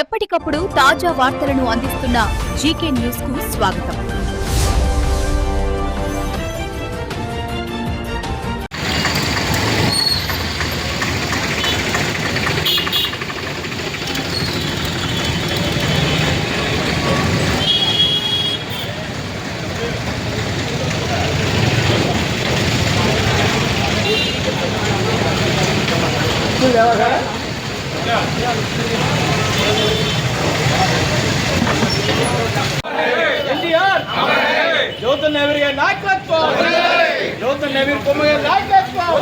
ఎప్పటికప్పుడు తాజా వార్తలను అందిస్తున్న జీకే న్యూస్ కు స్వాగతం. జ్యోతి నెహ్రూ గారి నాయకత్వం, జ్యోతి నెహ్రూ కుమ్మ గారి నాయకత్వం.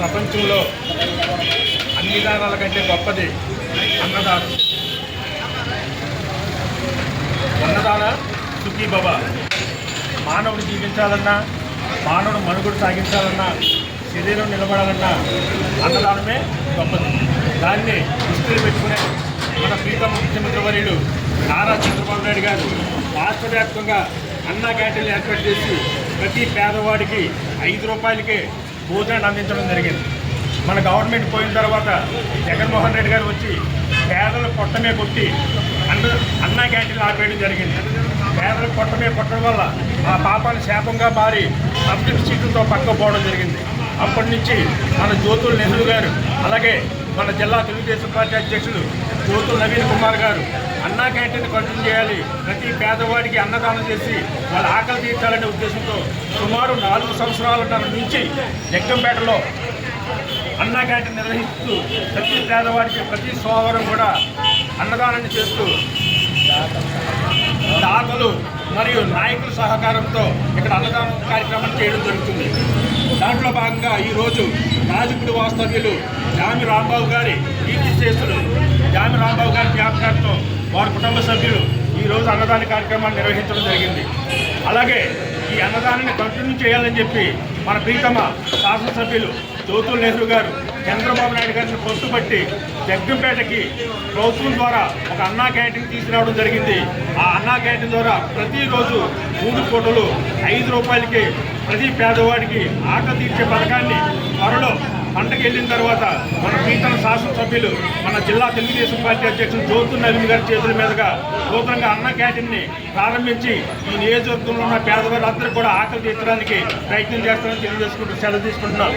ప్రపంచంలో అన్ని దానాల కంటే గొప్పది అన్నదానం. అన్నదాన సుఖీ భవ. మానవుడు జీవించాలన్నా, మానవుడు మనుగడ సాగించాలన్నా, శరీరం నిలబడాలన్నా అన్నదానమే గొప్పది. దాన్ని దృష్టిలో పెట్టుకునే మన ప్రీతమ ముఖ్యమంత్రి వర్యులు నారా చంద్రబాబు నాయుడు గారు రాష్ట్ర వ్యాప్తంగా అన్నా క్యాంటీన్లు ఏర్పాటు చేసి ప్రతి పేదవాడికి 5 రూపాయలకే భోజనాన్ని అందించడం జరిగింది. మన గవర్నమెంట్ పోయిన తర్వాత జగన్మోహన్ రెడ్డి గారు వచ్చి పేదల పొట్టమే కొట్టి అన్నా క్యాంటీన్లు ఆపేయడం జరిగింది. పేదల పొట్టమే కొట్టడం వల్ల ఆ పాపాన్ని శాపంగా మారి సబ్సిడీ సీట్లతో పక్కపోవడం జరిగింది. అప్పటి నుంచి మన జ్యోతుల నెహ్రూ గారు, అలాగే మన జిల్లా తెలుగుదేశం పార్టీ అధ్యక్షులు జ్యోతుల నవీన్ కుమార్ గారు అన్నా క్యాంటీన్ కంటిన్యూ చేయాలి, ప్రతి పేదవాడికి అన్నదానం చేసి వాళ్ళ ఆకలి తీర్చాలనే ఉద్దేశంతో సుమారు 4 సంవత్సరాల నుంచి జగ్గంపేటలో అన్నా క్యాంటీన్ నిర్వహిస్తూ ప్రతి పేదవాడికి ప్రతి సోమవారం కూడా అన్నదానాన్ని చేస్తూ దాతలు మరియు నాయకుల సహకారంతో ఇక్కడ అన్నదానం కార్యక్రమం చేయడం జరుగుతుంది. దాంట్లో భాగంగా ఈరోజు రాజుగుడి వాస్తవ్యులు జామి రాంబాబు గారి కీర్తిశేషులు జామి రాంబాబు గారి జ్ఞాపకార్థం వారి కుటుంబ సభ్యులు ఈరోజు అన్నదాన కార్యక్రమాన్ని నిర్వహించడం జరిగింది. అలాగే ఈ అన్నదానాన్ని కంటిన్యూ చేయాలని చెప్పి మన ప్రీతమ శాసనసభ్యులు జ్యోతుల నెహ్రూ గారు చంద్రబాబు నాయుడు గారిని పొత్తుపట్టి జగ్గంపేటకి ప్రభుత్వం ద్వారా ఒక అన్నా క్యాంటీన్ తీసుకురావడం జరిగింది. ఆ అన్నా క్యాంటీన్ ద్వారా ప్రతిరోజు 3 పూటలు 5 రూపాయలకి ప్రతి పేదవాడికి ఆకలి తీర్చే పథకాన్ని త్వరలో పంటకు వెళ్ళిన తర్వాత మన ప్రీతమ శాసనసభ్యులు మన జిల్లా తెలుగుదేశం పార్టీ అధ్యక్షులు జ్యోతుల నవీన్ గారి చేతుల మీదుగా నూతనంగా అన్న క్యాంటీన్ని ప్రారంభించి ఈ నియోజకవర్గంలో ఉన్న పేదవాళ్ళందరూ కూడా ఆకలి తీర్చడానికి ప్రయత్నం చేస్తామని తెలియజేసుకుంటూ సెలవు తీసుకుంటున్నాం.